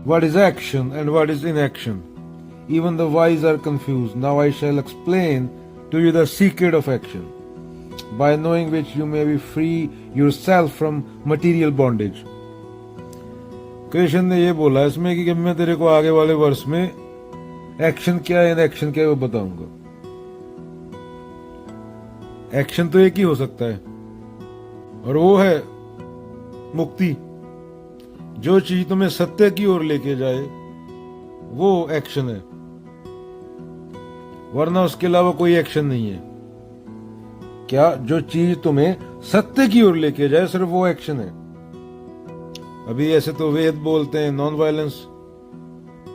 what is action and what is inaction. Even the wise are confused. Now I shall explain to you the secret of action, by knowing which you may be free yourself from material bondage. Krishna ने ये बोला इसमें कि मैं तेरे को आगे वाले वर्ष में एक्शन क्या है इनएक्शन क्या है वो बताऊंगा। एक्शन तो एक ही हो सकता है और वो है मुक्ति। जो चीज तुम्हें सत्य की ओर लेके जाए वो एक्शन है, वरना उसके अलावा कोई एक्शन नहीं है। क्या? जो चीज तुम्हें सत्य की ओर लेके जाए सिर्फ वो एक्शन है। अभी ऐसे तो वेद बोलते हैं नॉन वायलेंस,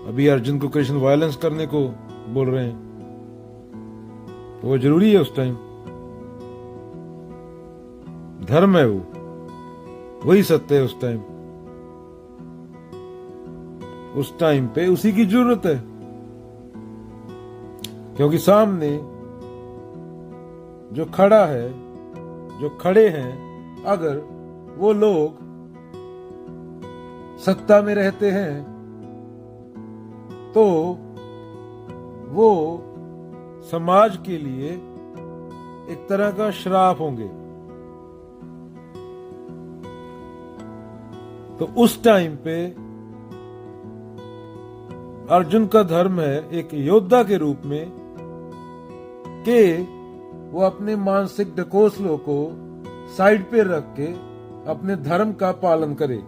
अभी अर्जुन को कृष्ण वायलेंस करने को बोल रहे हैं, तो वो जरूरी है उस टाइम। धर्म है वो, वही सत्य है उस टाइम। उस टाइम पे उसी की जरूरत है, क्योंकि सामने जो खड़ा है, जो खड़े हैं, अगर वो लोग सत्ता में रहते हैं तो वो समाज के लिए एक तरह का श्राप होंगे। तो उस टाइम पे अर्जुन का धर्म है एक योद्धा के रूप में कि वो अपने मानसिक ढकोसलों को साइड पे रख के अपने धर्म का पालन करे।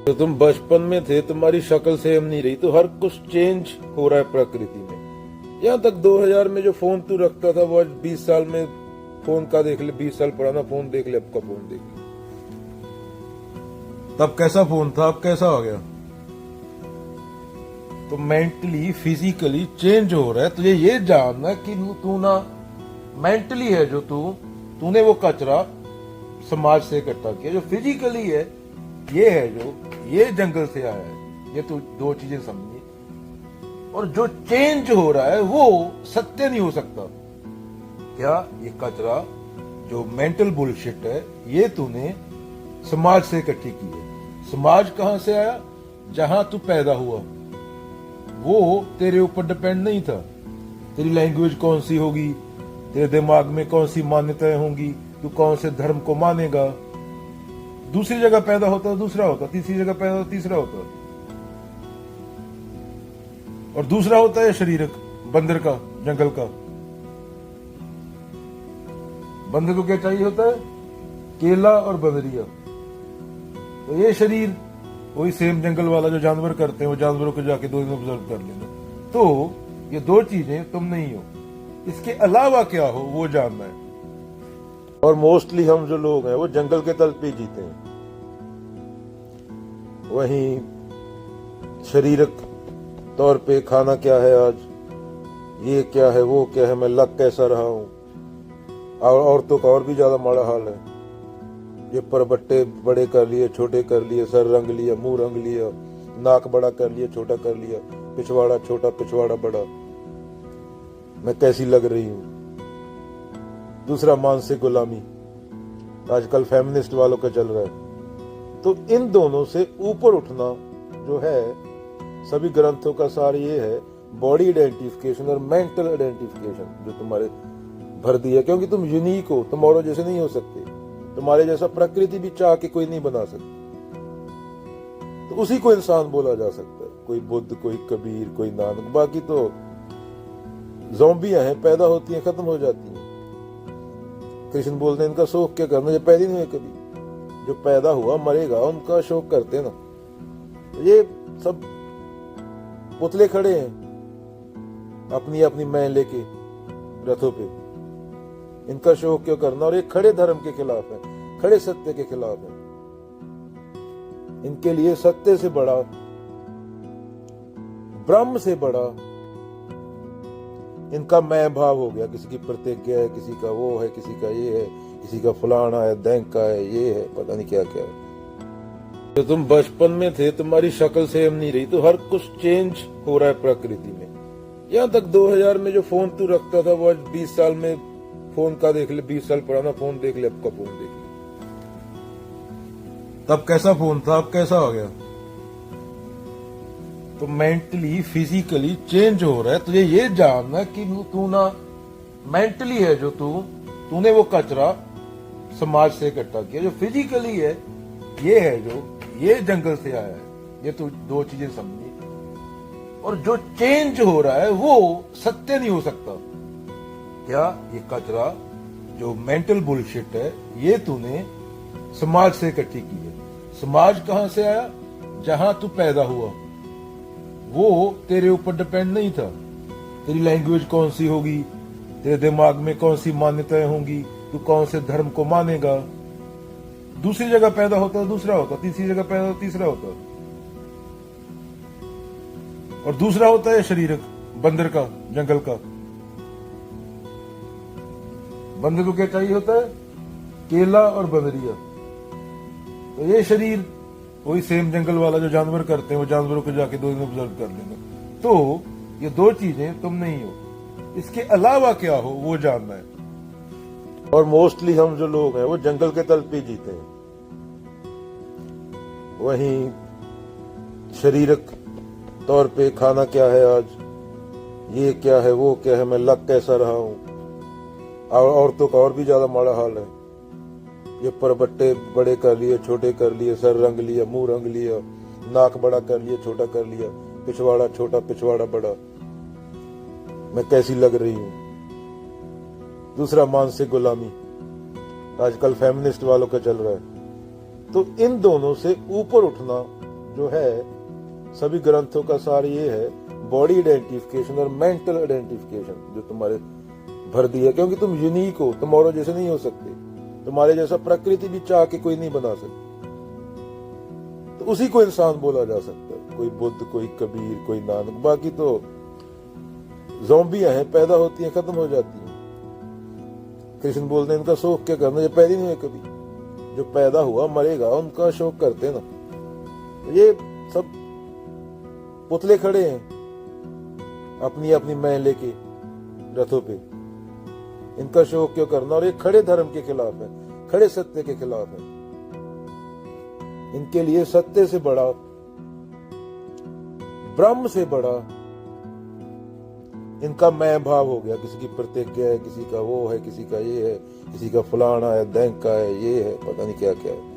तो तुम बचपन में थे, तुम्हारी शक्ल सेम नहीं रही, तो हर कुछ चेंज हो रहा है प्रकृति में। यहाँ तक 2000 में जो फोन तू रखता था वो आज 20 साल में फोन का देख ले, 20 साल पुराना फोन देख ले, अब का फोन देख ले। तब कैसा फोन था, अब कैसा हो गया। तो मेंटली फिजिकली चेंज हो रहा है। तुझे ये जानना कि तू ना मेंटली है जो तूने वो कचरा समाज से इकट्ठा किया, जो फिजिकली है ये है जो ये जंगल से आया है। ये तो दो चीजें समझिए। और जो चेंज हो रहा है वो सत्य नहीं हो सकता। क्या? ये कचरा जो मेंटल बुलशिट है ये तूने समाज से इकट्ठी की है। समाज कहां से आया? जहां तू पैदा हुआ वो तेरे ऊपर डिपेंड नहीं था। तेरी लैंग्वेज कौन सी होगी, तेरे दिमाग में कौन सी मान्यताएं होंगी, तू कौन से धर्म को मानेगा। दूसरी जगह पैदा होता दूसरा होता, तीसरी जगह पैदा होता तीसरा होता, और दूसरा होता है शरीर बंदर का, जंगल का। बंदर को क्या चाहिए होता है? केला और बंदरिया। तो ये शरीर वही सेम जंगल वाला जो जानवर करते हैं, वो जानवरों को जाके 2 दिन ऑब्जर्व कर लेना। तो ये दो चीजें तुम नहीं हो, इसके अलावा क्या हो वो जानना है। और मोस्टली हम जो लोग हैं वो जंगल के तल पे जीते हैं। वहीं शारीरिक तौर पे खाना क्या है आज, ये क्या है, वो क्या है, मैं लग कैसा रहा हूं। और औरतों का और भी ज्यादा माड़ा हाल है। ये परबट्टे बड़े कर लिए, छोटे कर लिए, सर रंग लिया, मुंह रंग लिया, नाक बड़ा कर लिया, छोटा कर लिया, पिछवाड़ा छोटा, पिछवाड़ा बड़ा, मैं कैसी लग रही हूं। दूसरा मानसिक गुलामी, आजकल फेमिनिस्ट वालों का चल रहा है। तो इन दोनों से ऊपर उठना जो है, सभी ग्रंथों का सार ये है, बॉडी आइडेंटिफिकेशन और मेंटल आइडेंटिफिकेशन जो तुम्हारे भर दिया। क्योंकि तुम यूनिक हो, तुम औरों जैसे नहीं हो सकते। तुम्हारे जैसा प्रकृति भी चाह के कोई नहीं बना सकती। तो उसी को इंसान बोला जा सकता है। कोई बुद्ध, कोई कबीर, कोई नानक। बाकी तो ज़ॉम्बियां हैं, पैदा होती हैं, खत्म हो जाती हैं। कृष्ण बोलते हैं इनका शोक क्या करना, जब पैदा नहीं हुए कभी। जो पैदा हुआ मरेगा, उनका शोक करते ना। तो ये सब पुतले खड़े हैं अपनी अपनी मैं लेके रथों पे। इनका शोक क्यों करना? और ये खड़े धर्म के खिलाफ है, खड़े सत्य के खिलाफ है। इनके लिए सत्य से बड़ा, ब्रह्म से बड़ा इनका मैं भाव हो गया। किसी की प्रतिज्ञा है, किसी का वो है, किसी का ये है, किसी का फलाना है, बैंक का है, ये है, पता नहीं क्या क्या है। तो तुम बचपन में थे, तुम्हारी शक्ल सेम नहीं रही, तो हर कुछ चेंज हो रहा है प्रकृति में। यहाँ तक 2000 में जो फोन तू रखता था वो आज 20 साल में फोन का देख ले, 20 साल पुराना फोन देख ले, अब का फोन देख ले। तब कैसा फोन था, अब कैसा हो गया। तो मेंटली फिजिकली चेंज हो रहा है। तुझे ये जानना कि तू ना मेंटली है जो तूने वो कचरा समाज से इकट्ठा किया, जो फिजिकली है ये है जो ये जंगल से आया है। ये तो दो चीजें समझी। और जो चेंज हो रहा है वो सत्य नहीं हो सकता। क्या ये कचरा जो मेंटल बुलशिट है ये तूने समाज से इकट्ठी की है। समाज कहां से आया? जहां तू पैदा हुआ वो तेरे ऊपर डिपेंड नहीं था। तेरी लैंग्वेज कौन सी होगी, तेरे दिमाग में कौन सी मान्यताएं होंगी, तू कौन से धर्म को मानेगा। दूसरी जगह पैदा होता दूसरा होता, तीसरी जगह पैदा होता तीसरा होता, और दूसरा होता है शरीर बंदर का, जंगल का। बंदर को क्या चाहिए होता है? केला और बंदरिया। तो ये शरीर वही सेम जंगल वाला जो जानवर करते हैं, वो जानवरों को जाके 2 दिन ऑब्जर्व कर लेना। तो ये दो चीजें तुम नहीं हो, इसके अलावा क्या हो वो जानना है। और मोस्टली हम जो लोग हैं वो जंगल के तल पे जीते हैं। वहीं शारीरिक तौर पे खाना क्या है आज, ये क्या है वो क्या है, मैं लग कैसा रहा हूं। और औरतों का और भी ज्यादा माड़ा हाल है। ये परबट्टे बड़े कर लिए, छोटे कर लिए, सर रंग लिया, मुंह रंग लिया, नाक बड़ा कर लिया, छोटा कर लिया, पिछवाड़ा छोटा, पिछवाड़ा बड़ा। मैं कैसी लग रही हूं। दूसरा मानसिक गुलामी आजकल फेमिनिस्ट वालों का चल रहा है। तो इन दोनों से ऊपर उठना जो है, सभी ग्रंथों का सार ये है, बॉडी आइडेंटिफिकेशन और मेंटल आइडेंटिफिकेशन जो तुम्हारे भर दिया। क्योंकि तुम यूनिक हो, तुम औरों जैसे नहीं हो सकते। तुम्हारे जैसा प्रकृति भी चाह के कोई नहीं बना सकती। तो उसी को इंसान बोला जा सकता है। कोई बुद्ध, कोई कबीर, कोई नानक। बाकी तो ज़ॉम्बियां हैं, पैदा होती हैं खत्म हो जाती हैं। कृष्ण बोलते हैं इनका शोक क्या करना, ये पैदा नहीं हुए कभी। जो पैदा हुआ मरेगा, उनका शोक करते ना। तो ये सब पुतले खड़े हैं अपनी अपनी मैं लेके रथों पे। इनका शोक क्यों करना? और ये खड़े धर्म के खिलाफ है, खड़े सत्य के खिलाफ है। इनके लिए सत्य से बड़ा, ब्रह्म से बड़ा इनका मैं भाव हो गया। किसी की प्रतिज्ञा है, किसी का वो है, किसी का ये है, किसी का फलाना है, बैंक का है, ये है, पता नहीं क्या क्या है।